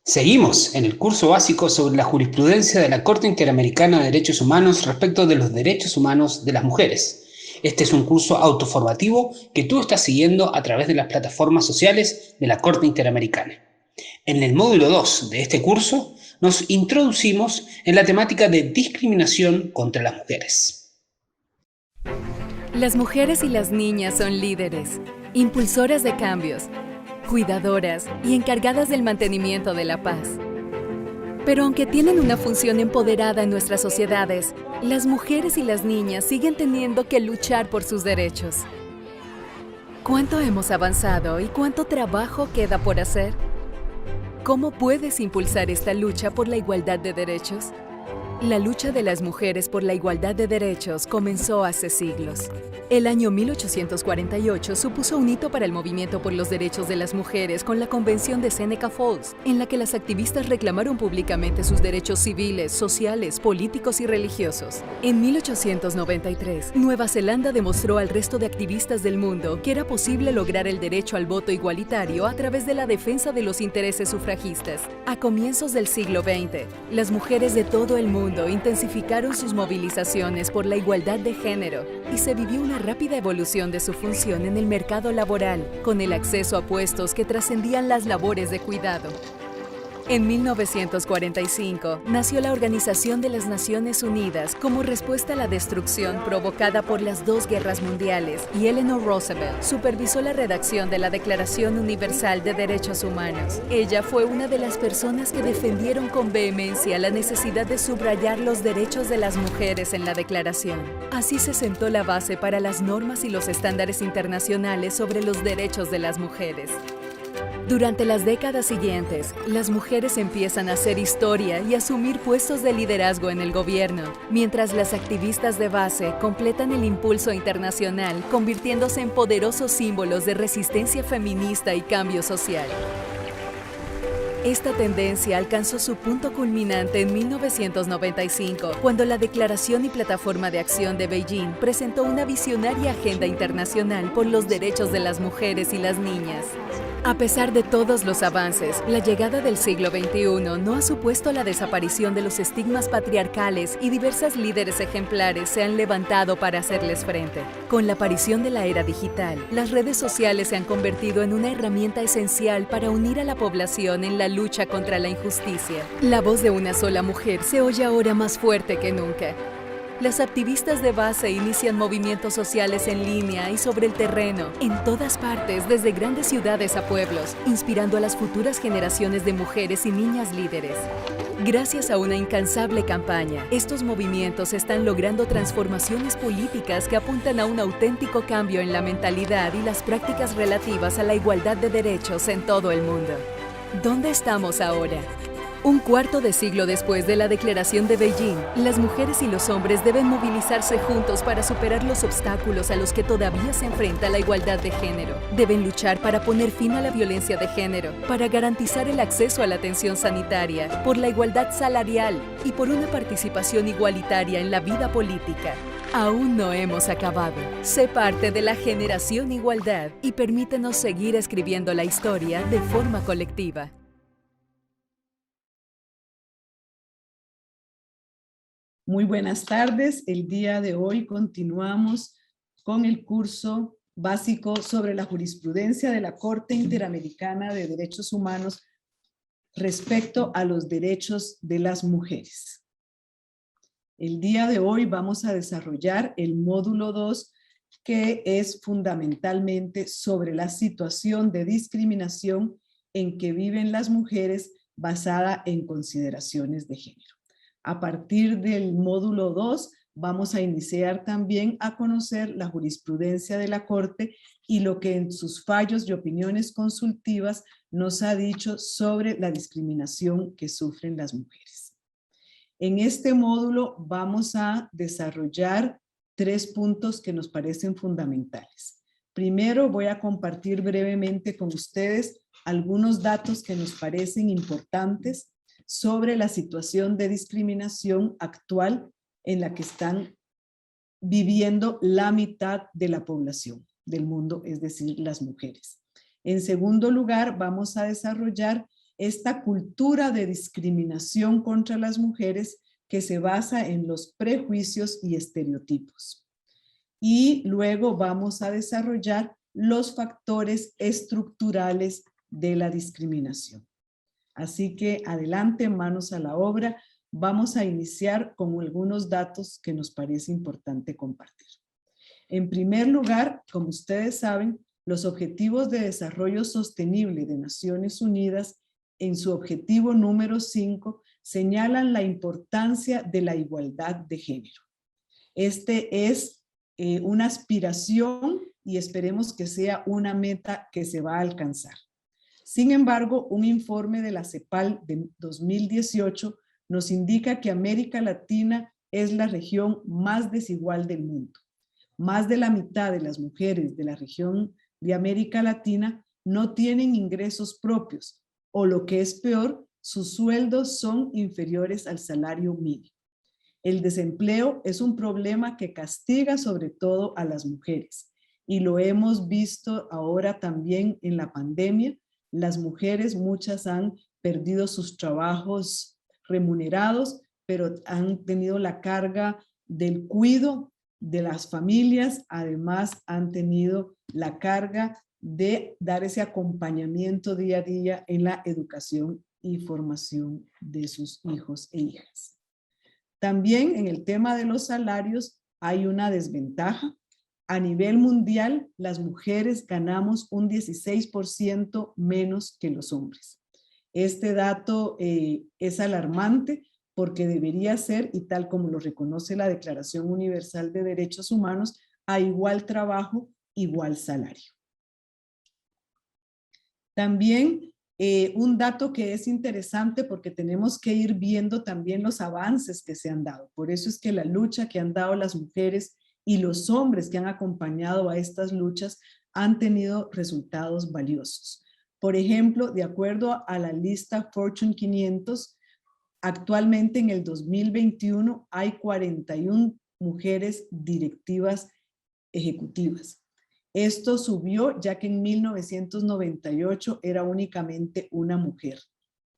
Seguimos en el curso básico sobre la jurisprudencia de la Corte Interamericana de Derechos Humanos respecto de los derechos humanos de las mujeres. Este es un curso autoformativo que tú estás siguiendo a través de las plataformas sociales de la Corte Interamericana. En el módulo 2 de este curso nos introducimos en la temática de discriminación contra las mujeres. Las mujeres y las niñas son líderes, impulsoras de cambios, cuidadoras y encargadas del mantenimiento de la paz. Pero aunque tienen una función empoderada en nuestras sociedades, las mujeres y las niñas siguen teniendo que luchar por sus derechos. ¿Cuánto hemos avanzado y cuánto trabajo queda por hacer? ¿Cómo puedes impulsar esta lucha por la igualdad de derechos? La lucha de las mujeres por la igualdad de derechos comenzó hace siglos. El año 1848 supuso un hito para el movimiento por los derechos de las mujeres con la Convención de Seneca Falls, en la que las activistas reclamaron públicamente sus derechos civiles, sociales, políticos y religiosos. En 1893, Nueva Zelanda demostró al resto de activistas del mundo que era posible lograr el derecho al voto igualitario a través de la defensa de los intereses sufragistas. A comienzos del siglo XX, las mujeres de todo el mundo intensificaron sus movilizaciones por la igualdad de género y se vivió una rápida evolución de su función en el mercado laboral, con el acceso a puestos que trascendían las labores de cuidado. En 1945 nació la Organización de las Naciones Unidas como respuesta a la destrucción provocada por las dos guerras mundiales, y Eleanor Roosevelt supervisó la redacción de la Declaración Universal de Derechos Humanos. Ella fue una de las personas que defendieron con vehemencia la necesidad de subrayar los derechos de las mujeres en la declaración. Así se sentó la base para las normas y los estándares internacionales sobre los derechos de las mujeres. Durante las décadas siguientes, las mujeres empiezan a hacer historia y asumir puestos de liderazgo en el gobierno, mientras las activistas de base completan el impulso internacional, convirtiéndose en poderosos símbolos de resistencia feminista y cambio social. Esta tendencia alcanzó su punto culminante en 1995, cuando la Declaración y Plataforma de Acción de Beijing presentó una visionaria agenda internacional por los derechos de las mujeres y las niñas. A pesar de todos los avances, la llegada del siglo XXI no ha supuesto la desaparición de los estigmas patriarcales y diversas líderes ejemplares se han levantado para hacerles frente. Con la aparición de la era digital, las redes sociales se han convertido en una herramienta esencial para unir a la población en la lucha contra la injusticia. La voz de una sola mujer se oye ahora más fuerte que nunca. Las activistas de base inician movimientos sociales en línea y sobre el terreno, en todas partes, desde grandes ciudades a pueblos, inspirando a las futuras generaciones de mujeres y niñas líderes. Gracias a una incansable campaña, estos movimientos están logrando transformaciones políticas que apuntan a un auténtico cambio en la mentalidad y las prácticas relativas a la igualdad de derechos en todo el mundo. ¿Dónde estamos ahora? Un cuarto de siglo después de la Declaración de Beijing, las mujeres y los hombres deben movilizarse juntos para superar los obstáculos a los que todavía se enfrenta la igualdad de género. Deben luchar para poner fin a la violencia de género, para garantizar el acceso a la atención sanitaria, por la igualdad salarial y por una participación igualitaria en la vida política. Aún no hemos acabado. Sé parte de la generación Igualdad y permítenos seguir escribiendo la historia de forma colectiva. Muy buenas tardes. El día de hoy continuamos con el curso básico sobre la jurisprudencia de la Corte Interamericana de Derechos Humanos respecto a los derechos de las mujeres. El día de hoy vamos a desarrollar el módulo 2, que es fundamentalmente sobre la situación de discriminación en que viven las mujeres basada en consideraciones de género. A partir del módulo 2 vamos a iniciar también a conocer la jurisprudencia de la Corte y lo que en sus fallos y opiniones consultivas nos ha dicho sobre la discriminación que sufren las mujeres. En este módulo vamos a desarrollar 3 puntos que nos parecen fundamentales. Primero voy a compartir brevemente con ustedes algunos datos que nos parecen importantes sobre la situación de discriminación actual en la que están viviendo la mitad de la población del mundo, es decir, las mujeres. En segundo lugar, vamos a desarrollar esta cultura de discriminación contra las mujeres que se basa en los prejuicios y estereotipos. Y luego vamos a desarrollar los factores estructurales de la discriminación. Así que adelante, manos a la obra. Vamos a iniciar con algunos datos que nos parece importante compartir. En primer lugar, como ustedes saben, los Objetivos de Desarrollo Sostenible de Naciones Unidas, en su objetivo número 5, señalan la importancia de la igualdad de género. Este es una aspiración y esperemos que sea una meta que se va a alcanzar. Sin embargo, un informe de la CEPAL de 2018 nos indica que América Latina es la región más desigual del mundo. Más de la mitad de las mujeres de la región de América Latina no tienen ingresos propios, o lo que es peor, sus sueldos son inferiores al salario mínimo. El desempleo es un problema que castiga sobre todo a las mujeres, y lo hemos visto ahora también en la pandemia. Las mujeres, muchas han perdido sus trabajos remunerados, pero han tenido la carga del cuidado de las familias, además han tenido la carga de dar ese acompañamiento día a día en la educación y formación de sus hijos e hijas. También en el tema de los salarios hay una desventaja. A nivel mundial, las mujeres ganamos un 16% menos que los hombres. Este dato es alarmante porque debería ser, y tal como lo reconoce la Declaración Universal de Derechos Humanos, a igual trabajo, igual salario. También un dato que es interesante porque tenemos que ir viendo también los avances que se han dado. Por eso es que la lucha que han dado las mujeres y los hombres que han acompañado a estas luchas han tenido resultados valiosos. Por ejemplo, de acuerdo a la lista Fortune 500, actualmente en el 2021 hay 41 mujeres directivas ejecutivas. Esto subió ya que en 1998 era únicamente una mujer.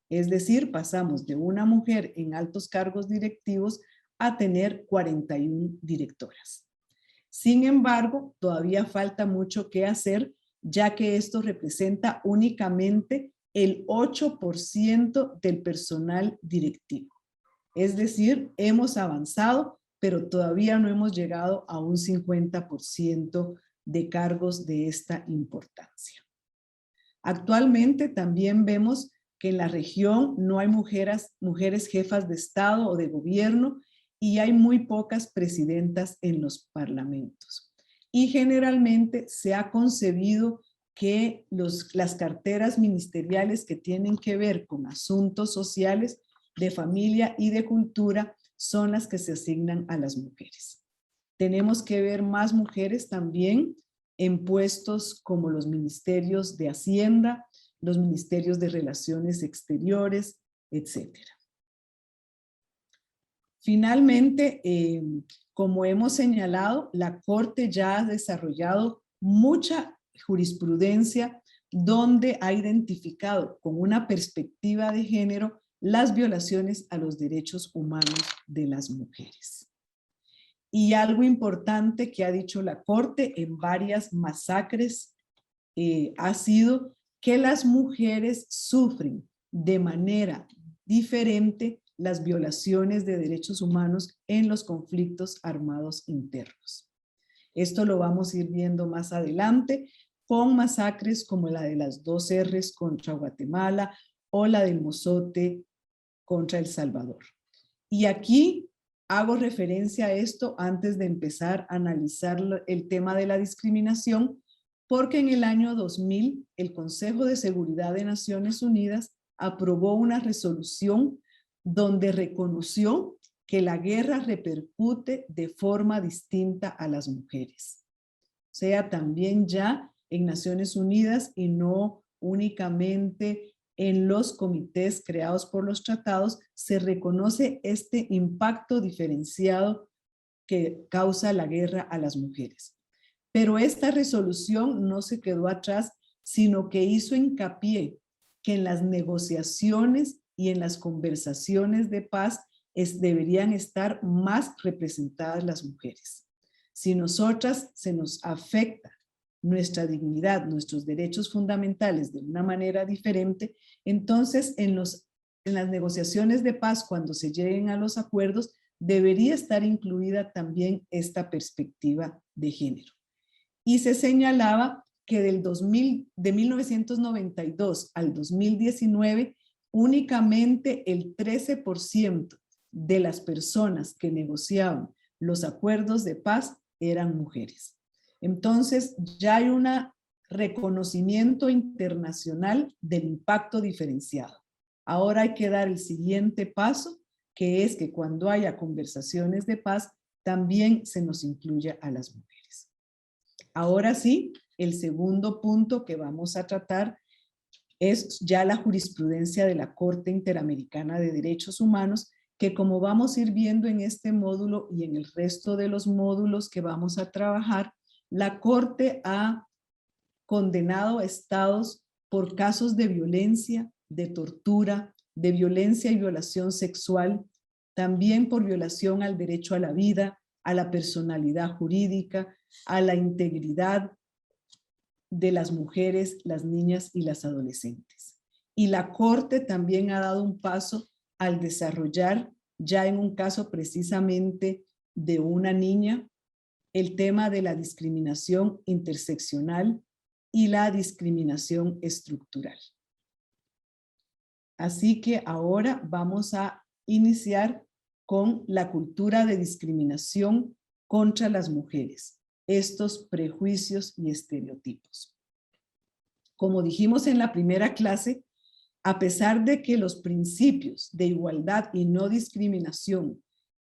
Es decir, pasamos de una mujer en altos cargos directivos a tener 41 directoras. Sin embargo, todavía falta mucho que hacer, ya que esto representa únicamente el 8% del personal directivo. Es decir, hemos avanzado, pero todavía no hemos llegado a un 50% de cargos de esta importancia. Actualmente también vemos que en la región no hay mujeres jefas de Estado o de gobierno y hay muy pocas presidentas en los parlamentos. Y generalmente se ha concebido que las carteras ministeriales que tienen que ver con asuntos sociales, de familia y de cultura son las que se asignan a las mujeres. Tenemos que ver más mujeres también en puestos como los ministerios de Hacienda, los ministerios de Relaciones Exteriores, etc. Finalmente, como hemos señalado, la Corte ya ha desarrollado mucha jurisprudencia donde ha identificado con una perspectiva de género las violaciones a los derechos humanos de las mujeres. Y algo importante que ha dicho la Corte en varias masacres ha sido que las mujeres sufren de manera diferente las violaciones de derechos humanos en los conflictos armados internos. Esto lo vamos a ir viendo más adelante con masacres como la de las 2 R's contra Guatemala o la del Mozote contra El Salvador. Y aquí hago referencia a esto antes de empezar a analizar el tema de la discriminación, porque en el año 2000 el Consejo de Seguridad de Naciones Unidas aprobó una resolución donde reconoció que la guerra repercute de forma distinta a las mujeres. O sea, también ya en Naciones Unidas y no únicamente en los comités creados por los tratados, se reconoce este impacto diferenciado que causa la guerra a las mujeres. Pero esta resolución no se quedó atrás, sino que hizo hincapié que en las negociaciones y en las conversaciones de paz deberían estar más representadas las mujeres. Si nosotras se nos afecta nuestra dignidad, nuestros derechos fundamentales de una manera diferente, entonces en las negociaciones de paz, cuando se lleguen a los acuerdos, debería estar incluida también esta perspectiva de género. Y se señalaba que de 1992 al 2019, únicamente el 13% de las personas que negociaban los acuerdos de paz eran mujeres. Entonces, ya hay un reconocimiento internacional del impacto diferenciado. Ahora hay que dar el siguiente paso, que es que cuando haya conversaciones de paz, también se nos incluya a las mujeres. Ahora sí, el segundo punto que vamos a tratar es ya la jurisprudencia de la Corte Interamericana de Derechos Humanos, que como vamos a ir viendo en este módulo y en el resto de los módulos que vamos a trabajar, la Corte ha condenado a estados por casos de violencia, de tortura, de violencia y violación sexual, también por violación al derecho a la vida, a la personalidad jurídica, a la integridad de las mujeres, las niñas y las adolescentes. Y la Corte también ha dado un paso al desarrollar, ya en un caso precisamente de una niña, el tema de la discriminación interseccional y la discriminación estructural. Así que ahora vamos a iniciar con la cultura de discriminación contra las mujeres, estos prejuicios y estereotipos. Como dijimos en la primera clase, a pesar de que los principios de igualdad y no discriminación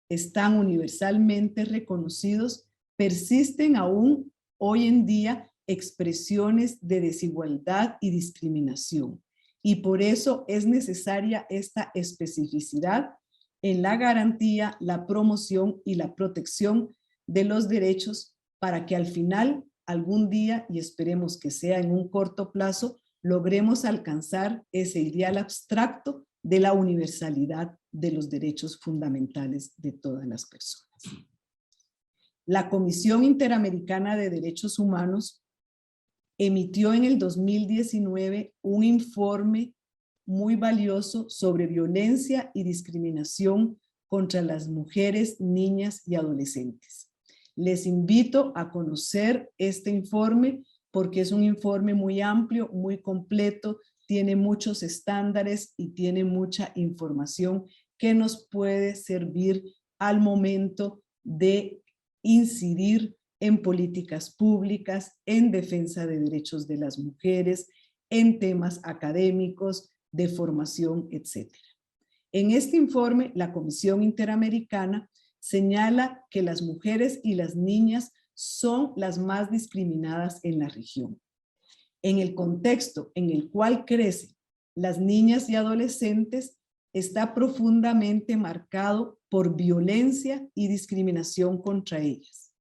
están universalmente reconocidos, persisten aún hoy en día expresiones de desigualdad y discriminación. Y por eso es necesaria esta especificidad en la garantía, la promoción y la protección de los derechos para que al final, algún día, y esperemos que sea en un corto plazo, logremos alcanzar ese ideal abstracto de la universalidad de los derechos fundamentales de todas las personas. La Comisión Interamericana de Derechos Humanos emitió en el 2019 un informe muy valioso sobre violencia y discriminación contra las mujeres, niñas y adolescentes. Les invito a conocer este informe porque es un informe muy amplio, muy completo, tiene muchos estándares y tiene mucha información que nos puede servir al momento de incidir en políticas públicas, en defensa de derechos de las mujeres, en temas académicos, de formación, etc. En este informe, la Comisión Interamericana señala que las mujeres y las niñas son las más discriminadas en la región. En el contexto en el cual crecen las niñas y adolescentes, está profundamente marcado por violencia y discriminación contra ellas,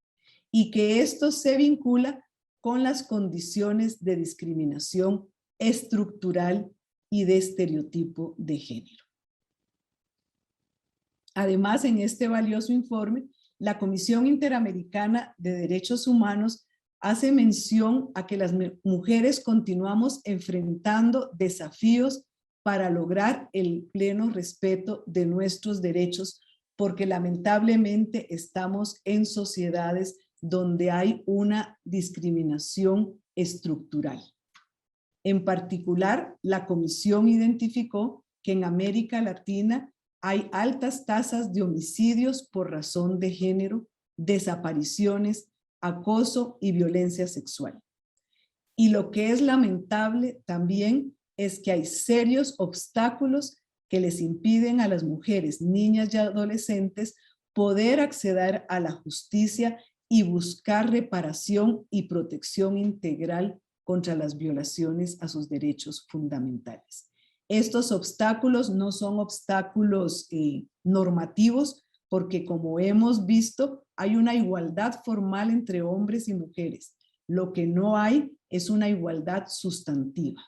y que esto se vincula con las condiciones de discriminación estructural y de estereotipo de género. Además, en este valioso informe, la Comisión Interamericana de Derechos Humanos hace mención a que las mujeres continuamos enfrentando desafíos para lograr el pleno respeto de nuestros derechos, porque lamentablemente estamos en sociedades donde hay una discriminación estructural. En particular, la Comisión identificó que en América Latina hay altas tasas de homicidios por razón de género, desapariciones, acoso y violencia sexual. Y lo que es lamentable también es que hay serios obstáculos que les impiden a las mujeres, niñas y adolescentes poder acceder a la justicia y buscar reparación y protección integral contra las violaciones a sus derechos fundamentales. Estos obstáculos no son obstáculos normativos, porque como hemos visto, hay una igualdad formal entre hombres y mujeres. Lo que no hay es una igualdad sustantiva.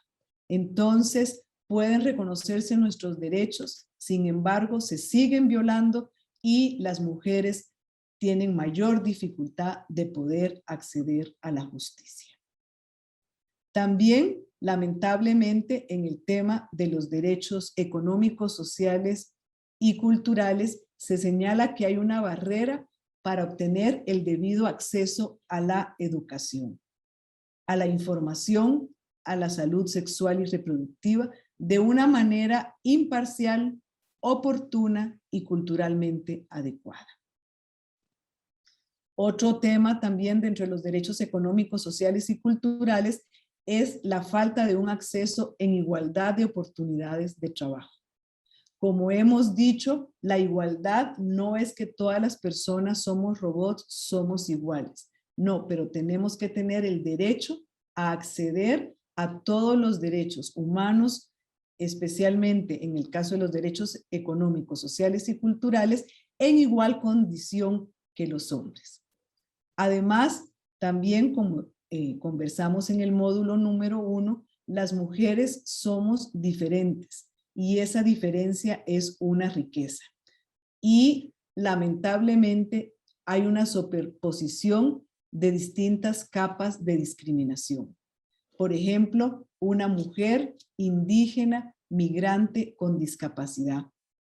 Entonces, pueden reconocerse nuestros derechos, sin embargo, se siguen violando y las mujeres tienen mayor dificultad de poder acceder a la justicia. También, lamentablemente, en el tema de los derechos económicos, sociales y culturales, se señala que hay una barrera para obtener el debido acceso a la educación, a la información, a la salud sexual y reproductiva de una manera imparcial, oportuna y culturalmente adecuada. Otro tema también dentro de los derechos económicos, sociales y culturales es la falta de un acceso en igualdad de oportunidades de trabajo. Como hemos dicho, la igualdad no es que todas las personas somos robots, somos iguales. No, pero tenemos que tener el derecho a acceder a todos los derechos humanos, especialmente en el caso de los derechos económicos, sociales y culturales, en igual condición que los hombres. Además, también como conversamos en el módulo número 1, las mujeres somos diferentes y esa diferencia es una riqueza. Y lamentablemente hay una superposición de distintas capas de discriminación. Por ejemplo, una mujer indígena, migrante con discapacidad,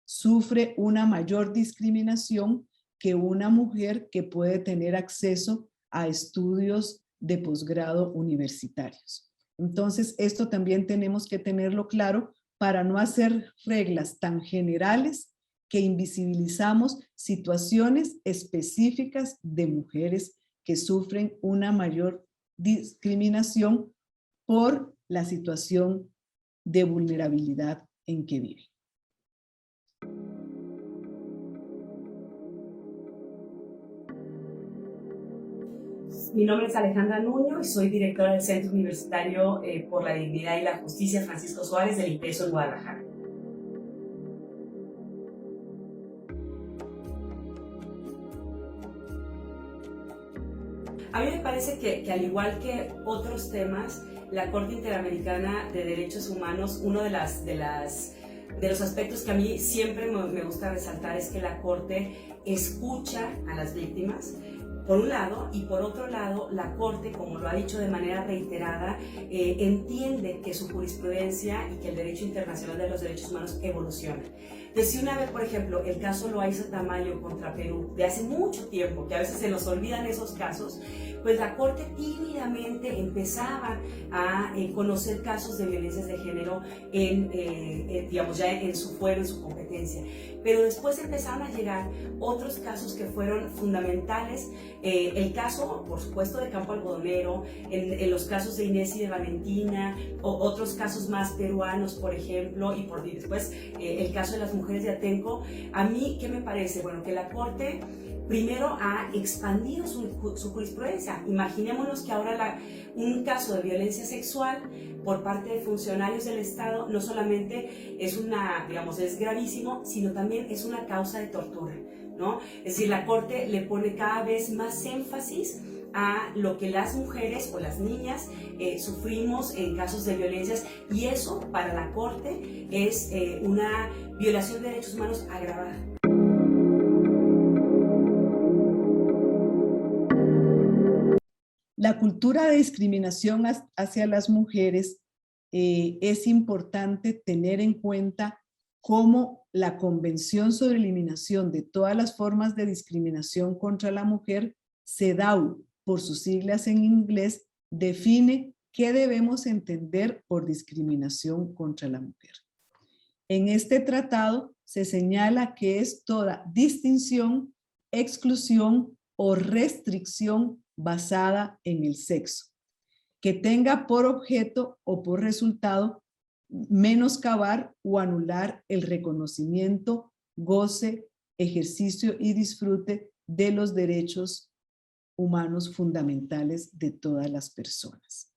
sufre una mayor discriminación que una mujer que puede tener acceso a estudios de posgrado universitarios. Entonces, esto también tenemos que tenerlo claro para no hacer reglas tan generales que invisibilizamos situaciones específicas de mujeres que sufren una mayor discriminación por la situación de vulnerabilidad en que viven. Mi nombre es Alejandra Nuño y soy directora del Centro Universitario por la Dignidad y la Justicia Francisco Suárez del IPESO en Guadalajara. A mí me parece que al igual que otros temas, la Corte Interamericana de Derechos Humanos, uno de los aspectos que a mí siempre me gusta resaltar es que la Corte escucha a las víctimas, por un lado, y por otro lado, la Corte, como lo ha dicho de manera reiterada, entiende que su jurisprudencia y que el derecho internacional de los derechos humanos evoluciona. Entonces, si una vez, por ejemplo, el caso Loaiza Tamayo contra Perú, de hace mucho tiempo, que a veces se nos olvidan esos casos, pues la Corte tímidamente empezaba a conocer casos de violencias de género digamos, ya en su fuero, en su competencia. Pero después empezaron a llegar otros casos que fueron fundamentales. El caso, por supuesto, de Campo Algodonero, en los casos de Inés y de Valentina, o otros casos más peruanos, por ejemplo, y después el caso de las mujeres de Atenco. A mí, ¿qué me parece? Bueno, que la Corte primero ha expandido su jurisprudencia. Imaginémonos que ahora un caso de violencia sexual por parte de funcionarios del Estado no solamente es es gravísimo, sino también es una causa de tortura, ¿no? Es decir, la Corte le pone cada vez más énfasis a lo que las mujeres o las niñas sufrimos en casos de violencias, y eso para la Corte es una violación de derechos humanos agravada. La cultura de discriminación hacia las mujeres es importante tener en cuenta cómo la Convención sobre Eliminación de todas las formas de discriminación contra la mujer, CEDAW, por sus siglas en inglés, define qué debemos entender por discriminación contra la mujer. En este tratado se señala que es toda distinción, exclusión o restricción basada en el sexo, que tenga por objeto o por resultado menoscabar o anular el reconocimiento, goce, ejercicio y disfrute de los derechos humanos fundamentales de todas las personas.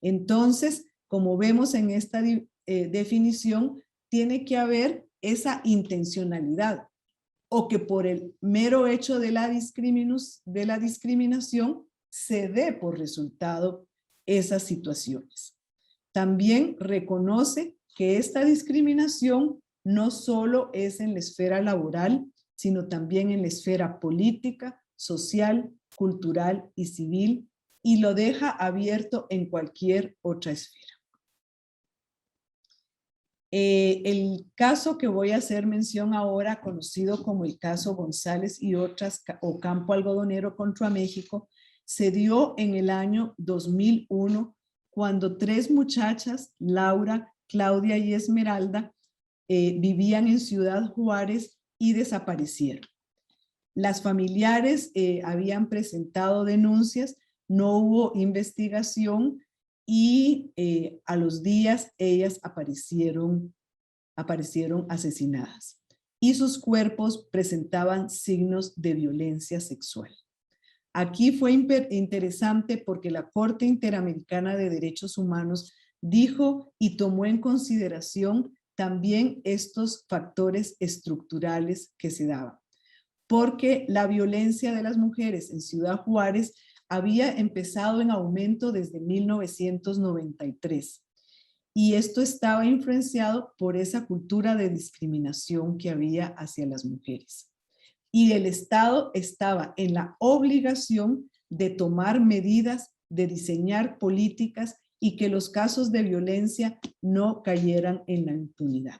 Entonces, como vemos en esta definición, tiene que haber esa intencionalidad, o que por el mero hecho de la discriminación se dé por resultado esas situaciones. También reconoce que esta discriminación no solo es en la esfera laboral, sino también en la esfera política, social, cultural y civil, y lo deja abierto en cualquier otra esfera. El caso que voy a hacer mención ahora, conocido como el caso González y otras, o Campo Algodonero contra México, se dio en el año 2001, cuando 3 muchachas, Laura, Claudia y Esmeralda, vivían en Ciudad Juárez y desaparecieron. Las familiares habían presentado denuncias, no hubo investigación y a los días ellas aparecieron asesinadas y sus cuerpos presentaban signos de violencia sexual. Aquí fue interesante porque la Corte Interamericana de Derechos Humanos dijo y tomó en consideración también estos factores estructurales que se daban, porque la violencia de las mujeres en Ciudad Juárez había empezado en aumento desde 1993 y esto estaba influenciado por esa cultura de discriminación que había hacia las mujeres. Y el Estado estaba en la obligación de tomar medidas, de diseñar políticas y que los casos de violencia no cayeran en la impunidad.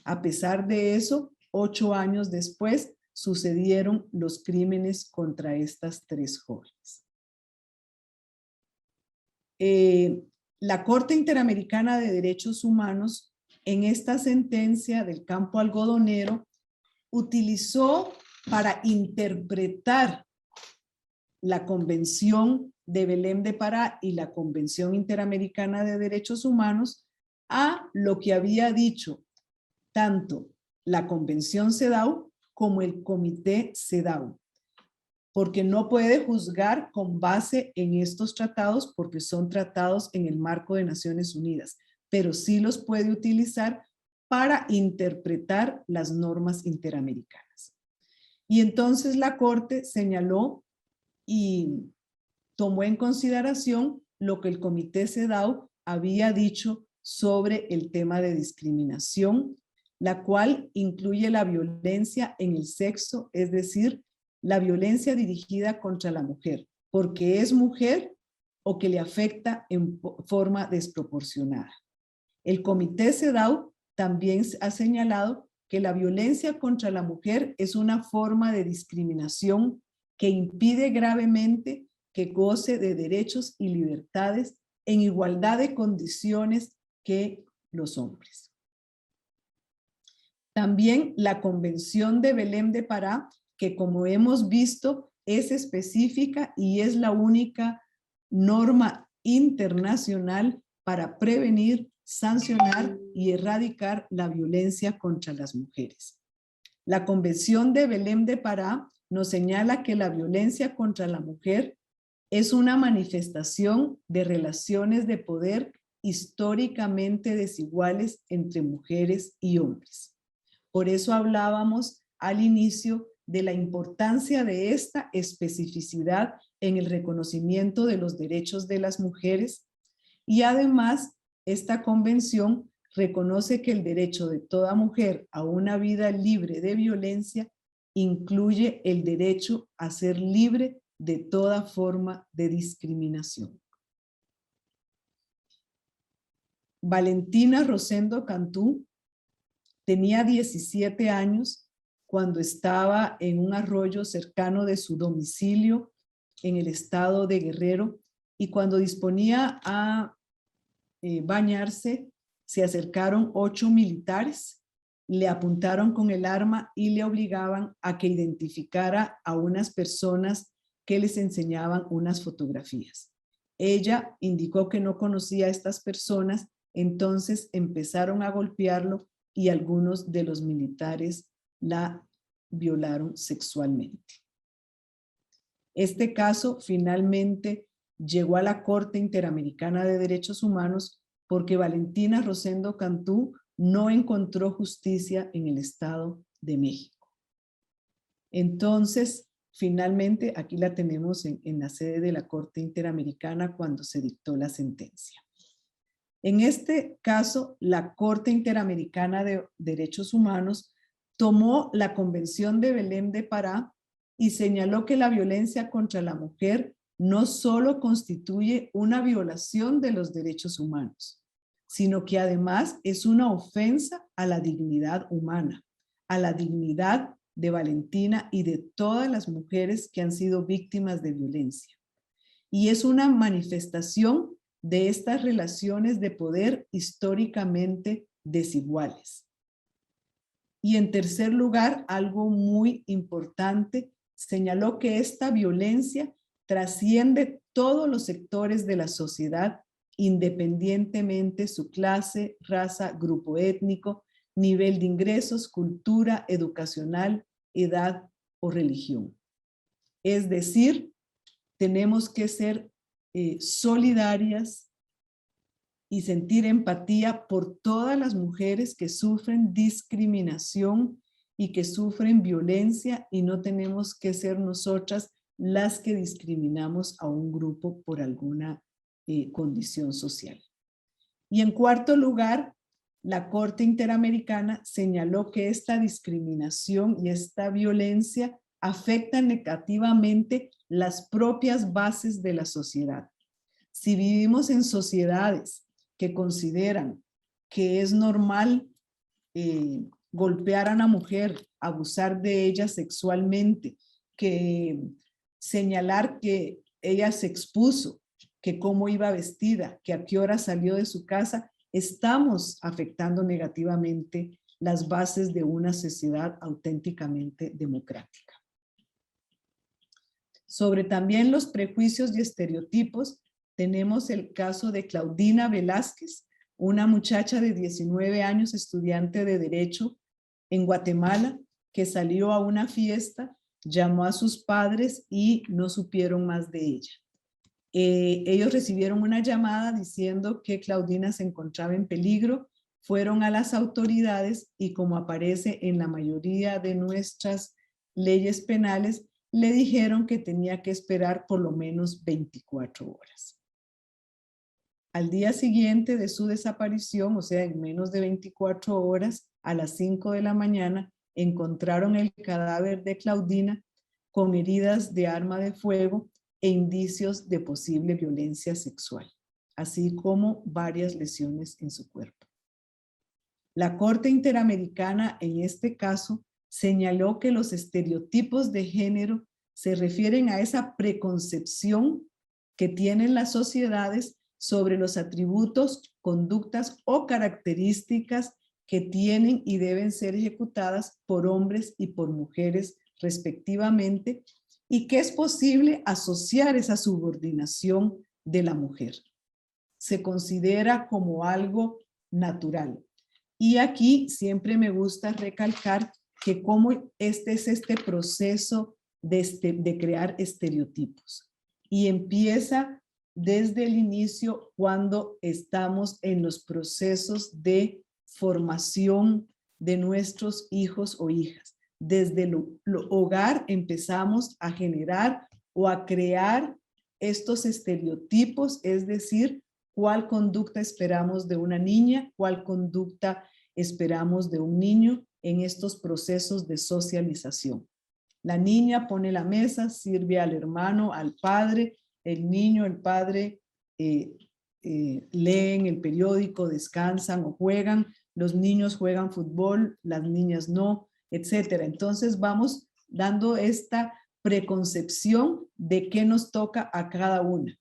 A pesar de eso, 8 años después sucedieron los crímenes contra estas 3 jóvenes. La Corte Interamericana de Derechos Humanos, en esta sentencia del Campo Algodonero, utilizó para interpretar la Convención de Belém de Pará y la Convención Interamericana de Derechos Humanos a lo que había dicho tanto la Convención CEDAW como el Comité CEDAW, porque no puede juzgar con base en estos tratados porque son tratados en el marco de Naciones Unidas, pero sí los puede utilizar para interpretar las normas interamericanas. Y entonces la Corte señaló y tomó en consideración lo que el Comité CEDAW había dicho sobre el tema de discriminación, la cual incluye la violencia en el sexo, es decir, la violencia dirigida contra la mujer, porque es mujer o que le afecta en forma desproporcionada. El Comité CEDAW también ha señalado que la violencia contra la mujer es una forma de discriminación que impide gravemente que goce de derechos y libertades en igualdad de condiciones que los hombres. También la Convención de Belém de Pará, que como hemos visto es específica y es la única norma internacional para prevenir, sancionar y erradicar la violencia contra las mujeres. La Convención de Belém de Pará nos señala que la violencia contra la mujer es una manifestación de relaciones de poder históricamente desiguales entre mujeres y hombres. Por eso hablábamos al inicio de la importancia de esta especificidad en el reconocimiento de los derechos de las mujeres y además esta convención reconoce que el derecho de toda mujer a una vida libre de violencia incluye el derecho a ser libre de toda forma de discriminación. Valentina Rosendo Cantú tenía 17 años cuando estaba en un arroyo cercano de su domicilio en el estado de Guerrero y cuando disponía a bañarse, se acercaron 8 militares, le apuntaron con el arma y le obligaban a que identificara a unas personas que les enseñaban unas fotografías. Ella indicó que no conocía a estas personas, entonces empezaron a golpearlo y algunos de los militares la violaron sexualmente. Este caso finalmente llegó a la Corte Interamericana de Derechos Humanos porque Valentina Rosendo Cantú no encontró justicia en el Estado de México. Entonces, finalmente, aquí la tenemos en la sede de la Corte Interamericana cuando se dictó la sentencia. En este caso, la Corte Interamericana de Derechos Humanos tomó la Convención de Belém de Pará y señaló que la violencia contra la mujer no solo constituye una violación de los derechos humanos, sino que además es una ofensa a la dignidad humana, a la dignidad de Valentina y de todas las mujeres que han sido víctimas de violencia. Y es una manifestación de estas relaciones de poder históricamente desiguales. Y en tercer lugar, algo muy importante, señaló que esta violencia trasciende todos los sectores de la sociedad, independientemente su clase, raza, grupo étnico, nivel de ingresos, cultura, educacional, edad o religión. Es decir, tenemos que ser solidarias y sentir empatía por todas las mujeres que sufren discriminación y que sufren violencia, y no tenemos que ser nosotras las que discriminamos a un grupo por alguna condición social. Y en cuarto lugar, la Corte Interamericana señaló que esta discriminación y esta violencia afectan negativamente las propias bases de la sociedad. Si vivimos en sociedades que consideran que es normal golpear a una mujer, abusar de ella sexualmente, que señalar que ella se expuso, que cómo iba vestida, que a qué hora salió de su casa, estamos afectando negativamente las bases de una sociedad auténticamente democrática. Sobre también los prejuicios y estereotipos, tenemos el caso de Claudina Velázquez, una muchacha de 19 años, estudiante de Derecho en Guatemala, que salió a una fiesta, llamó a sus padres y no supieron más de ella. Ellos recibieron una llamada diciendo que Claudina se encontraba en peligro, fueron a las autoridades y, como aparece en la mayoría de nuestras leyes penales, le dijeron que tenía que esperar por lo menos 24 horas. Al día siguiente de su desaparición, o sea, en menos de 24 horas, a las 5 de la mañana, encontraron el cadáver de Claudina con heridas de arma de fuego e indicios de posible violencia sexual, así como varias lesiones en su cuerpo. La Corte Interamericana en este caso señaló que los estereotipos de género se refieren a esa preconcepción que tienen las sociedades sobre los atributos, conductas o características que tienen y deben ser ejecutadas por hombres y por mujeres respectivamente, y que es posible asociar esa subordinación de la mujer. Se considera como algo natural. Y aquí siempre me gusta recalcar que cómo es este proceso de crear estereotipos. Y empieza desde el inicio cuando estamos en los procesos de formación de nuestros hijos o hijas. Desde el hogar empezamos a generar o a crear estos estereotipos, es decir, cuál conducta esperamos de una niña, cuál conducta esperamos de un niño en estos procesos de socialización. La niña pone la mesa, sirve al hermano, al padre, el niño, el padre leen el periódico, descansan o juegan, los niños juegan fútbol, las niñas no, etcétera. Entonces vamos dando esta preconcepción de qué nos toca a cada una,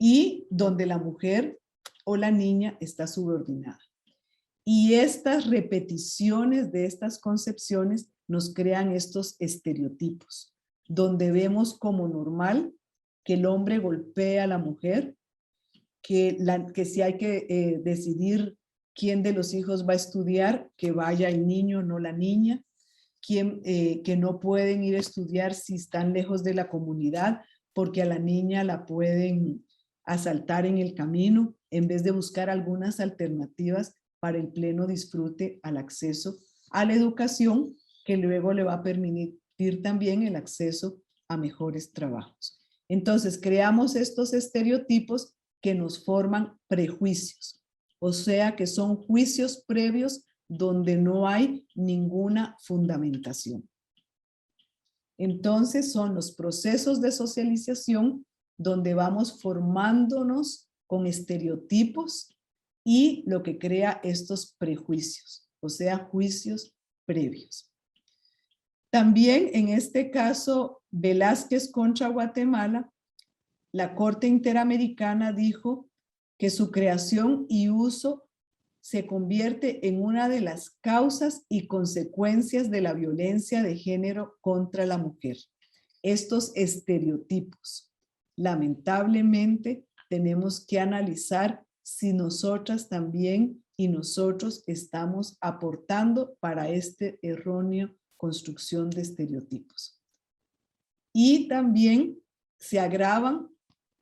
y donde la mujer o la niña está subordinada. Y estas repeticiones de estas concepciones nos crean estos estereotipos, donde vemos como normal que el hombre golpea a la mujer, que si hay que decidir quién de los hijos va a estudiar, que vaya el niño, no la niña, que no pueden ir a estudiar si están lejos de la comunidad, porque a la niña la pueden asaltar en el camino, en vez de buscar algunas alternativas para el pleno disfrute al acceso a la educación, que luego le va a permitir también el acceso a mejores trabajos. Entonces creamos estos estereotipos que nos forman prejuicios, o sea que son juicios previos donde no hay ninguna fundamentación. Entonces son los procesos de socialización donde vamos formándonos con estereotipos y lo que crea estos prejuicios, o sea, juicios previos. También en este caso, Velázquez contra Guatemala, la Corte Interamericana dijo que su creación y uso se convierte en una de las causas y consecuencias de la violencia de género contra la mujer. Estos estereotipos, lamentablemente, tenemos que analizar si nosotras también y nosotros estamos aportando para este erróneo construcción de estereotipos. Y también se agravan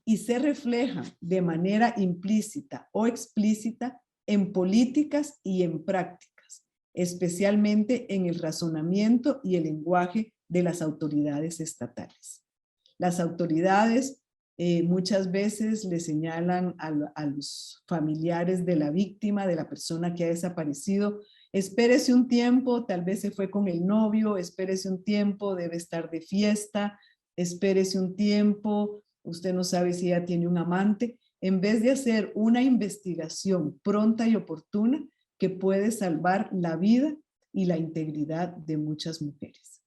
y se reflejan de manera implícita o explícita en políticas y en prácticas, especialmente en el razonamiento y el lenguaje de las autoridades estatales. Las autoridades muchas veces le señalan a los familiares de la víctima, de la persona que ha desaparecido: espérese un tiempo, tal vez se fue con el novio, espérese un tiempo, debe estar de fiesta, espérese un tiempo, usted no sabe si ella tiene un amante, en vez de hacer una investigación pronta y oportuna que puede salvar la vida y la integridad de muchas mujeres.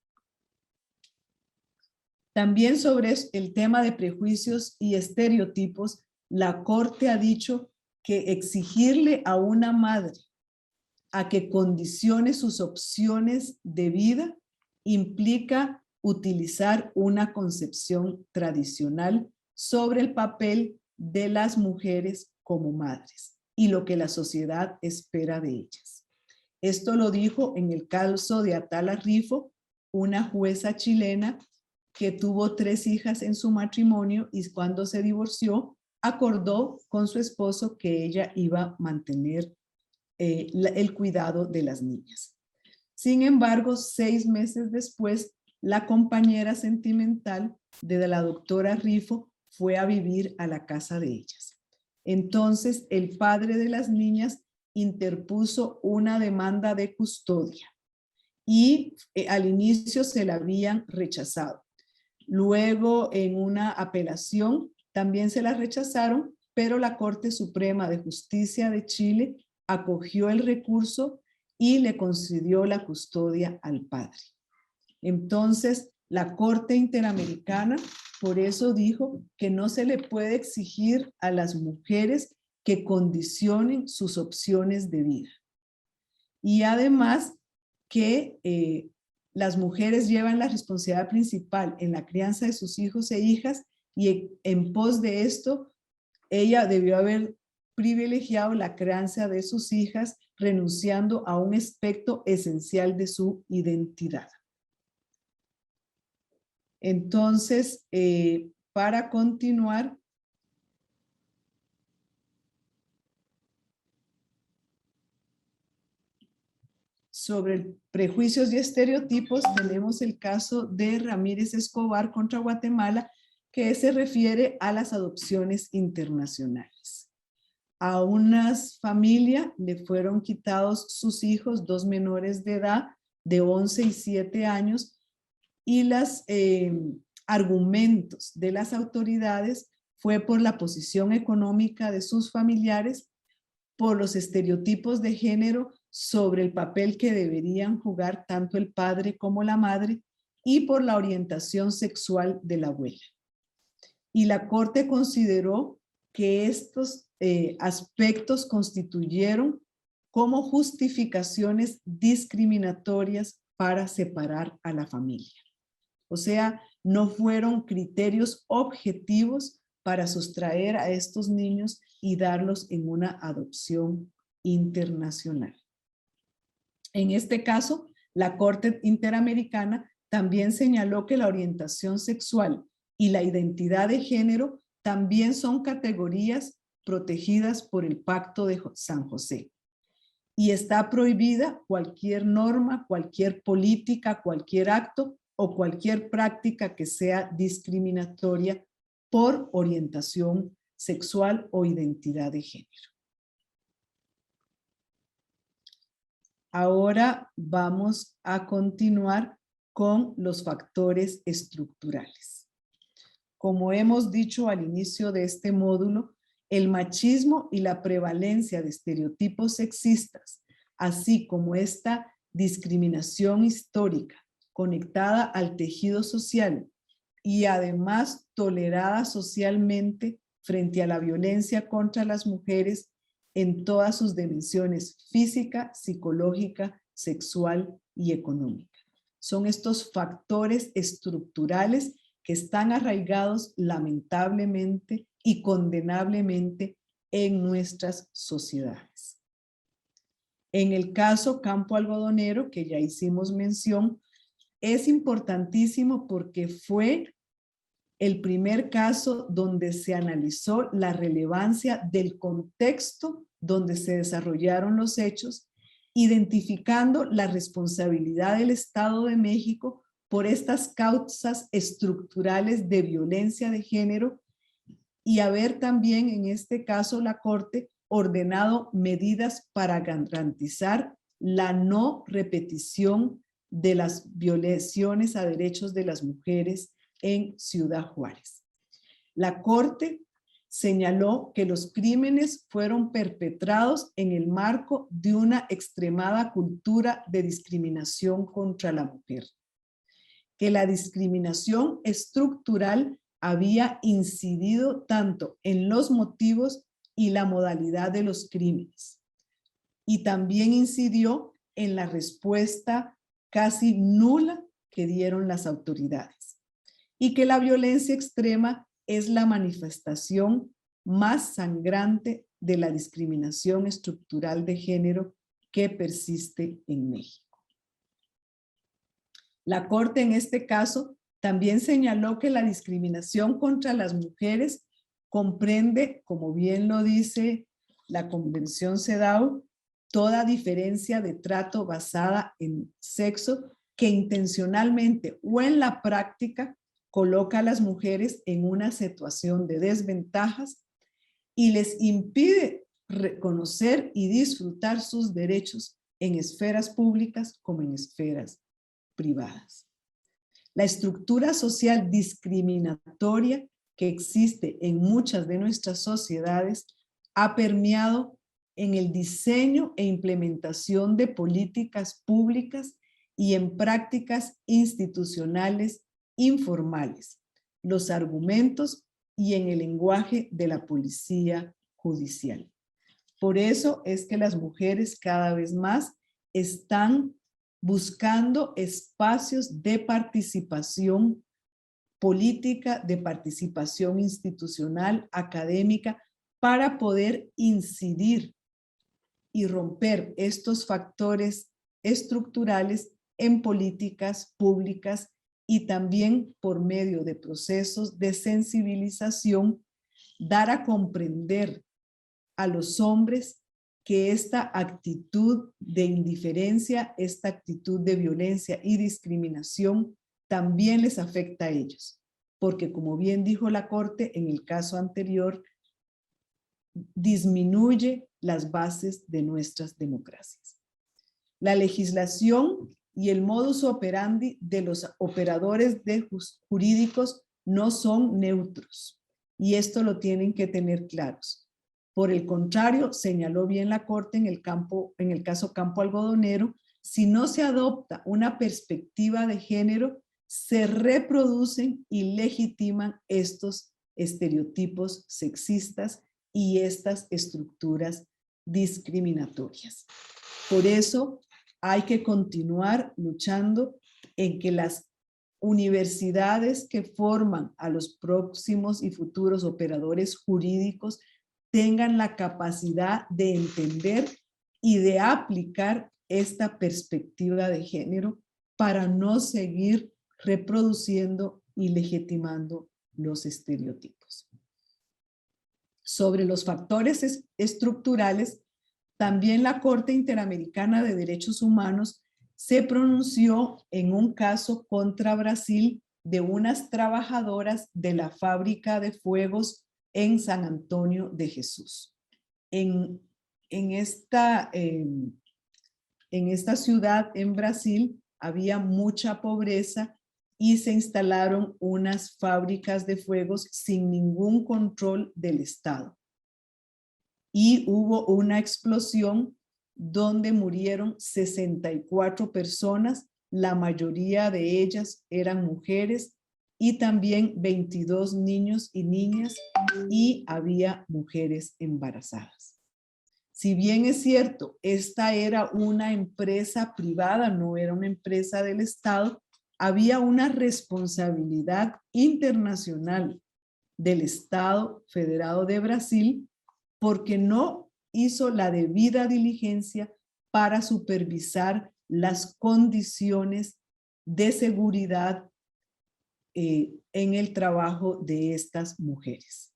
También sobre el tema de prejuicios y estereotipos, la Corte ha dicho que exigirle a una madre a que condicione sus opciones de vida implica utilizar una concepción tradicional sobre el papel de las mujeres como madres y lo que la sociedad espera de ellas. Esto lo dijo en el caso de Atala Rifo, una jueza chilena que tuvo 3 hijas en su matrimonio y cuando se divorció acordó con su esposo que ella iba a mantener el cuidado de las niñas. Sin embargo, 6 meses después, la compañera sentimental de la doctora Rifo fue a vivir a la casa de ellas. Entonces, el padre de las niñas interpuso una demanda de custodia y al inicio se la habían rechazado. Luego, en una apelación, también se la rechazaron, pero la Corte Suprema de Justicia de Chile acogió el recurso y le concedió la custodia al padre. Entonces, la Corte Interamericana por eso dijo que no se le puede exigir a las mujeres que condicionen sus opciones de vida. Y además que las mujeres llevan la responsabilidad principal en la crianza de sus hijos e hijas y en pos de esto, ella debió haber privilegiado la crianza de sus hijas renunciando a un aspecto esencial de su identidad. Entonces, para continuar, sobre prejuicios y estereotipos, tenemos el caso de Ramírez Escobar contra Guatemala, que se refiere a las adopciones internacionales. A una familia le fueron quitados sus hijos, 2 menores de edad, de 11 y 7 años, y los argumentos de las autoridades fue por la posición económica de sus familiares, por los estereotipos de género sobre el papel que deberían jugar tanto el padre como la madre y por la orientación sexual de la abuela. Y la Corte consideró que estos aspectos constituyeron como justificaciones discriminatorias para separar a la familia. O sea, no fueron criterios objetivos para sustraer a estos niños y darlos en una adopción internacional. En este caso, la Corte Interamericana también señaló que la orientación sexual y la identidad de género también son categorías protegidas por el Pacto de San José. Y está prohibida cualquier norma, cualquier política, cualquier acto o cualquier práctica que sea discriminatoria por orientación sexual o identidad de género. Ahora vamos a continuar con los factores estructurales. Como hemos dicho al inicio de este módulo, el machismo y la prevalencia de estereotipos sexistas, así como esta discriminación histórica conectada al tejido social y además tolerada socialmente frente a la violencia contra las mujeres en todas sus dimensiones física, psicológica, sexual y económica. Son estos factores estructurales que están arraigados lamentablemente y condenablemente en nuestras sociedades. En el caso Campo Algodonero, que ya hicimos mención, es importantísimo porque fue el primer caso donde se analizó la relevancia del contexto donde se desarrollaron los hechos, identificando la responsabilidad del Estado de México por estas causas estructurales de violencia de género y haber también en este caso la Corte ordenado medidas para garantizar la no repetición de las violaciones a derechos de las mujeres en Ciudad Juárez. La Corte señaló que los crímenes fueron perpetrados en el marco de una extremada cultura de discriminación contra la mujer, que la discriminación estructural había incidido tanto en los motivos y la modalidad de los crímenes, y también incidió en la respuesta casi nula que dieron las autoridades, y que la violencia extrema es la manifestación más sangrante de la discriminación estructural de género que persiste en México. La Corte en este caso también señaló que la discriminación contra las mujeres comprende, como bien lo dice la Convención CEDAW, toda diferencia de trato basada en sexo que intencionalmente o en la práctica coloca a las mujeres en una situación de desventajas y les impide reconocer y disfrutar sus derechos en esferas públicas como en esferas privadas. La estructura social discriminatoria que existe en muchas de nuestras sociedades ha permeado en el diseño e implementación de políticas públicas y en prácticas institucionales informales, los argumentos y en el lenguaje de la policía judicial. Por eso es que las mujeres cada vez más están buscando espacios de participación política, de participación institucional, académica, para poder incidir y romper estos factores estructurales en políticas públicas y también por medio de procesos de sensibilización, dar a comprender a los hombres que esta actitud de indiferencia, esta actitud de violencia y discriminación también les afecta a ellos, porque como bien dijo la Corte en el caso anterior, disminuye las bases de nuestras democracias. La legislación y el modus operandi de los operadores jurídicos no son neutros, y esto lo tienen que tener claros. Por el contrario, señaló bien la Corte en el caso Campo Algodonero, si no se adopta una perspectiva de género, se reproducen y legitiman estos estereotipos sexistas y estas estructuras discriminatorias. Por eso hay que continuar luchando en que las universidades que forman a los próximos y futuros operadores jurídicos tengan la capacidad de entender y de aplicar esta perspectiva de género para no seguir reproduciendo y legitimando los estereotipos. Sobre los factores estructurales, también la Corte Interamericana de Derechos Humanos se pronunció en un caso contra Brasil de unas trabajadoras de la fábrica de fuegos en San Antonio de Jesús. En esta ciudad en Brasil había mucha pobreza y se instalaron unas fábricas de fuegos sin ningún control del Estado. Y hubo una explosión donde murieron 64 personas, la mayoría de ellas eran mujeres, y también 22 niños y niñas, y había mujeres embarazadas. Si bien es cierto, esta era una empresa privada, no era una empresa del Estado, había una responsabilidad internacional del Estado Federado de Brasil porque no hizo la debida diligencia para supervisar las condiciones de seguridad en el trabajo de estas mujeres.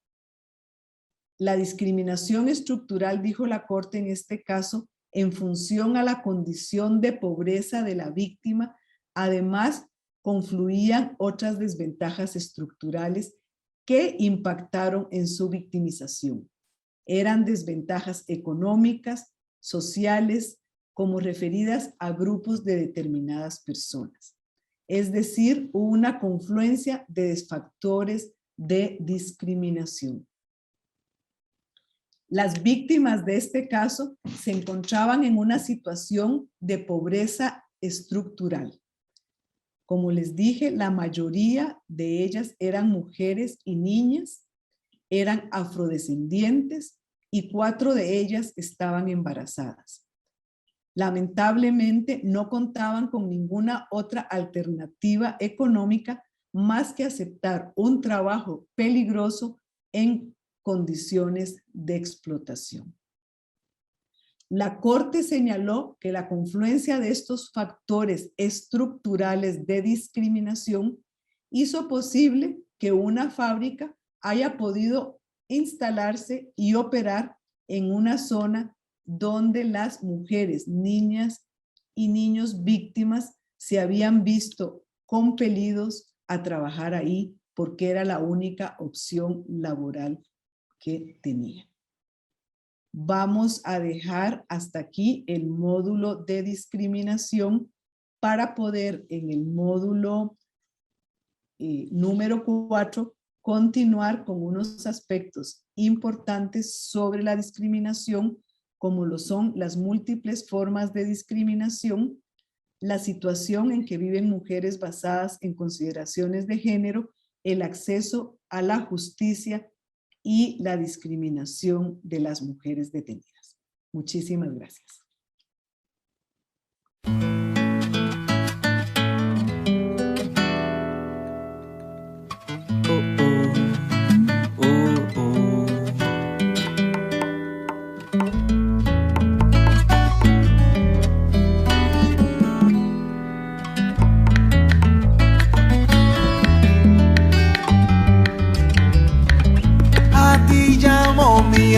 La discriminación estructural, dijo la Corte en este caso, en función a la condición de pobreza de la víctima, además confluían otras desventajas estructurales que impactaron en su victimización. Eran desventajas económicas, sociales, como referidas a grupos de determinadas personas. Es decir, una confluencia de factores de discriminación. Las víctimas de este caso se encontraban en una situación de pobreza estructural. Como les dije, la mayoría de ellas eran mujeres y niñas, eran afrodescendientes y 4 de ellas estaban embarazadas. Lamentablemente no contaban con ninguna otra alternativa económica más que aceptar un trabajo peligroso en condiciones de explotación. La Corte señaló que la confluencia de estos factores estructurales de discriminación hizo posible que una fábrica haya podido instalarse y operar en una zona donde las mujeres, niñas y niños víctimas se habían visto compelidos a trabajar ahí porque era la única opción laboral que tenían. Vamos a dejar hasta aquí el módulo de discriminación para poder en el módulo número 4 continuar con unos aspectos importantes sobre la discriminación, como lo son las múltiples formas de discriminación, la situación en que viven mujeres basadas en consideraciones de género, el acceso a la justicia y la discriminación de las mujeres detenidas. Muchísimas gracias.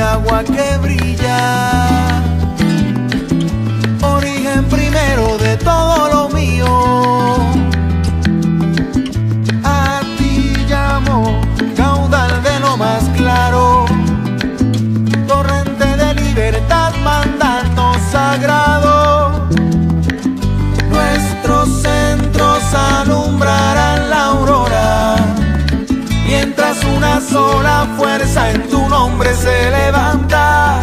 Agua que brilla, origen primero de todo lo mío. A ti llamo, caudal de lo más claro, torrente de libertad, mandato sagrado. Nuestros centros alumbrarán la aurora, mientras una sola fuerza en tu nombre se levanta.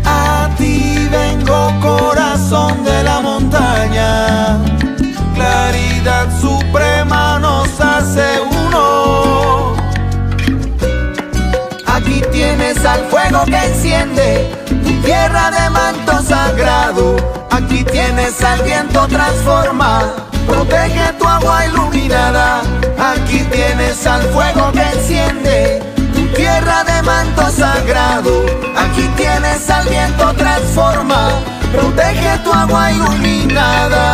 A ti vengo, corazón de la montaña, claridad suprema nos hace uno. Aquí tienes al fuego que enciende tu tierra de manto sagrado. Aquí tienes al viento transforma, protege tu agua iluminada. Aquí tienes al fuego que enciende tu tierra de manto sagrado. Aquí tienes al viento transforma, protege tu agua iluminada.